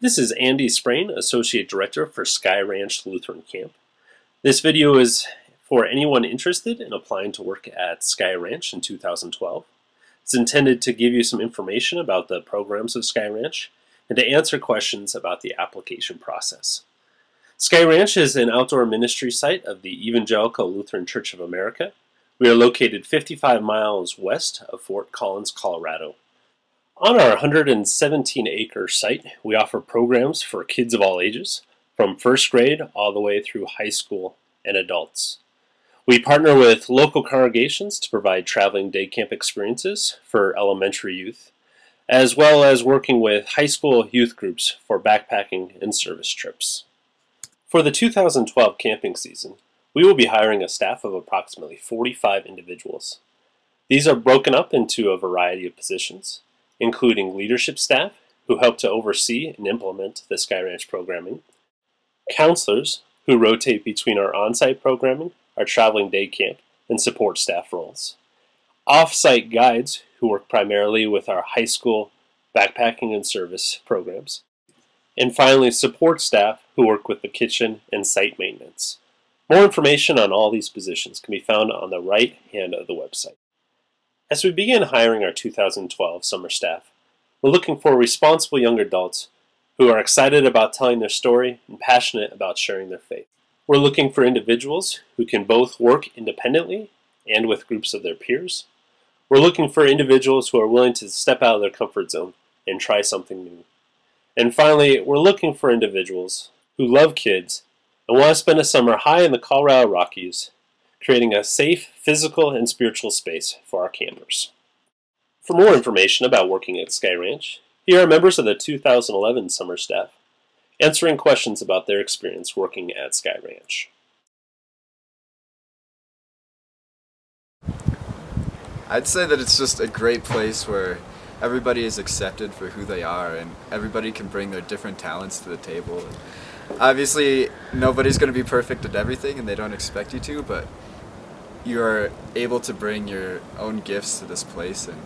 This is Andy Sprain, Associate Director for Sky Ranch Lutheran Camp. This video is for anyone interested in applying to work at Sky Ranch in 2012. It's intended to give you some information about the programs of Sky Ranch and to answer questions about the application process. Sky Ranch is an outdoor ministry site of the Evangelical Lutheran Church of America. We are located 55 miles west of Fort Collins, Colorado. On our 117-acre site, we offer programs for kids of all ages, from first grade all the way through high school and adults. We partner with local congregations to provide traveling day camp experiences for elementary youth, as well as working with high school youth groups for backpacking and service trips. For the 2012 camping season, we will be hiring a staff of approximately 45 individuals. These are broken up into a variety of positions, including leadership staff who help to oversee and implement the Sky Ranch programming, counselors who rotate between our on-site programming, our traveling day camp, and support staff roles, off-site guides who work primarily with our high school backpacking and service programs, and finally support staff who work with the kitchen and site maintenance. More information on all these positions can be found on the right hand of the website. As we begin hiring our 2012 summer staff, we're looking for responsible young adults who are excited about telling their story and passionate about sharing their faith. We're looking for individuals who can both work independently and with groups of their peers. We're looking for individuals who are willing to step out of their comfort zone and try something new. And finally, we're looking for individuals who love kids and want to spend a summer high in the Colorado Rockies, creating a safe physical and spiritual space for our campers. For more information about working at Sky Ranch, here are members of the 2011 summer staff answering questions about their experience working at Sky Ranch. I'd say that it's just a great place where everybody is accepted for who they are and everybody can bring their different talents to the table. Obviously, nobody's going to be perfect at everything and they don't expect you to, but you are able to bring your own gifts to this place, and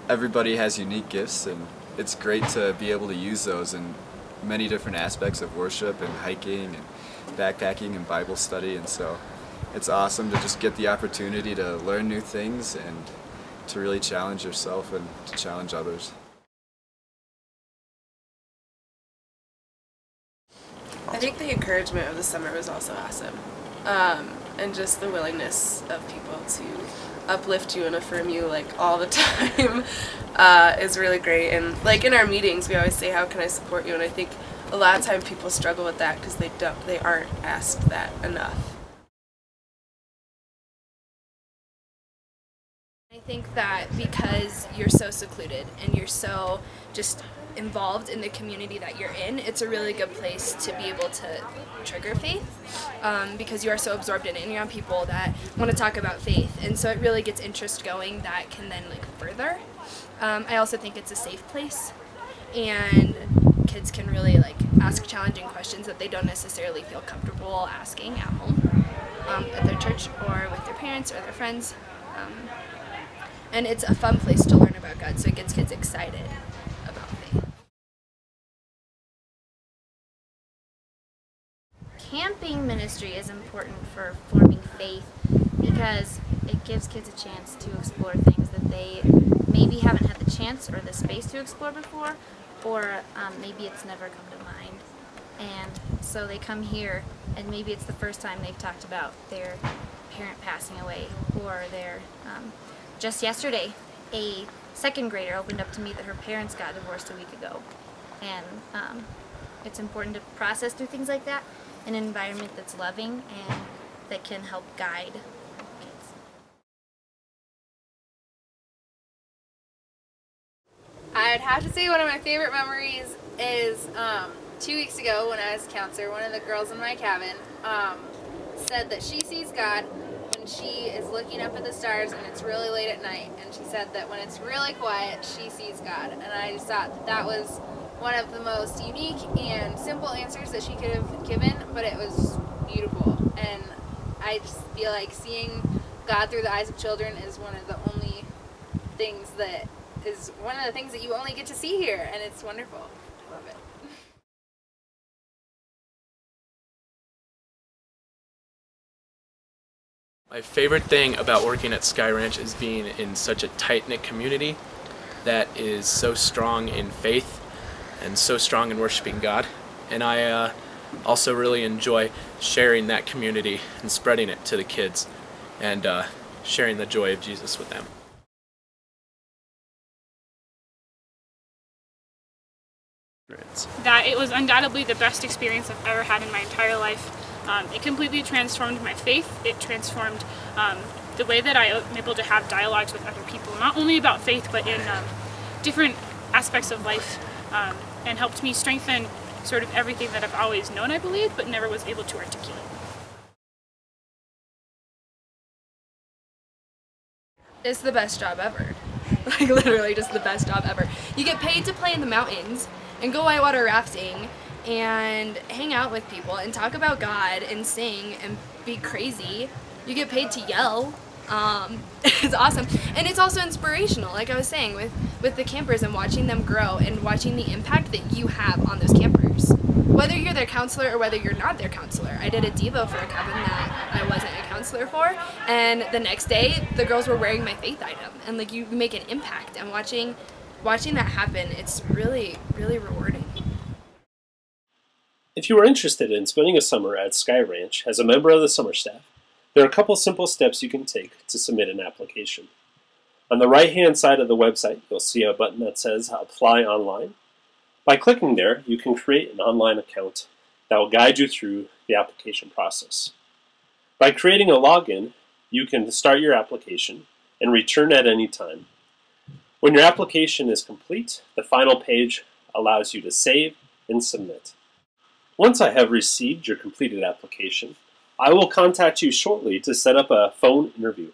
everybody has unique gifts, and it's great to be able to use those in many different aspects of worship and hiking and backpacking and Bible study, and so it's awesome to just get the opportunity to learn new things and to really challenge yourself and to challenge others. I think the encouragement of the summer was also awesome. And just the willingness of people to uplift you and affirm you like all the time is really great. And like in our meetings, we always say, "How can I support you?" And I think a lot of time people struggle with that because they aren't asked that enough. I think that because you're so secluded and you're so just involved in the community that you're in, it's a really good place to be able to trigger faith because you are so absorbed in it and you're on people that want to talk about faith, and so it really gets interest going that can then like further. I also think it's a safe place and kids can really like ask challenging questions that they don't necessarily feel comfortable asking at home, at their church or with their parents or their friends. And it's a fun place to learn about God, so it gets kids excited about faith. Camping ministry is important for forming faith because it gives kids a chance to explore things that they maybe haven't had the chance or the space to explore before, or maybe it's never come to mind. And so they come here and maybe it's the first time they've talked about their parent passing away, or their just yesterday, a second grader opened up to me that her parents got divorced a week ago. And it's important to process through things like that in an environment that's loving and that can help guide kids. I'd have to say one of my favorite memories is 2 weeks ago when I was a counselor, one of the girls in my cabin said that she sees God when she is looking up at the stars and it's really late at night, and she said that when it's really quiet she sees God, and I just thought that that was one of the most unique and simple answers that she could have given, but it was beautiful. And I just feel like seeing God through the eyes of children is one of the things that you only get to see here, and it's wonderful. Love it. My favorite thing about working at Sky Ranch is being in such a tight-knit community that is so strong in faith and so strong in worshiping God. And I also really enjoy sharing that community and spreading it to the kids and sharing the joy of Jesus with them. That it was undoubtedly the best experience I've ever had in my entire life. It completely transformed my faith. It transformed the way that I am able to have dialogues with other people, not only about faith, but in different aspects of life, and helped me strengthen sort of everything that I've always known I believe, but never was able to articulate. It's the best job ever. Like literally just the best job ever. You get paid to play in the mountains and go whitewater rafting and hang out with people and talk about God and sing and be crazy. You get paid to yell. It's awesome. And it's also inspirational, like I was saying, with the campers and watching them grow and watching the impact that you have on those campers. Whether you're their counselor or whether you're not their counselor. I did a Devo for a cabin that I wasn't a counselor for, and the next day the girls were wearing my faith item, and like you make an impact, and watching that happen, it's really, really rewarding. If you are interested in spending a summer at Sky Ranch as a member of the summer staff, there are a couple simple steps you can take to submit an application. On the right-hand side of the website, you'll see a button that says Apply Online. By clicking there, you can create an online account that will guide you through the application process. By creating a login, you can start your application and return at any time. When your application is complete, the final page allows you to save and submit. Once I have received your completed application, I will contact you shortly to set up a phone interview.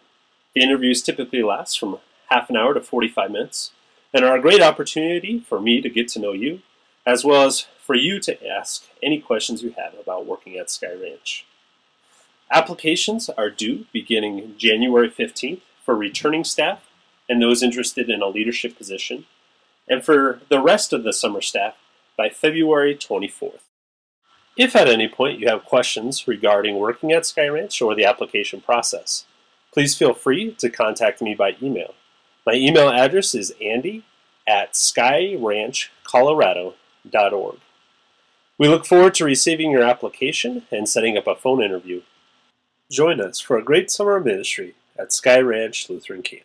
The interviews typically last from half an hour to 45 minutes and are a great opportunity for me to get to know you, as well as for you to ask any questions you have about working at Sky Ranch. Applications are due beginning January 15th for returning staff and those interested in a leadership position, and for the rest of the summer staff by February 24th. If at any point you have questions regarding working at Sky Ranch or the application process, please feel free to contact me by email. My email address is andy@skyranchcolorado.org. We look forward to receiving your application and setting up a phone interview. Join us for a great summer ministry at Sky Ranch Lutheran Camp.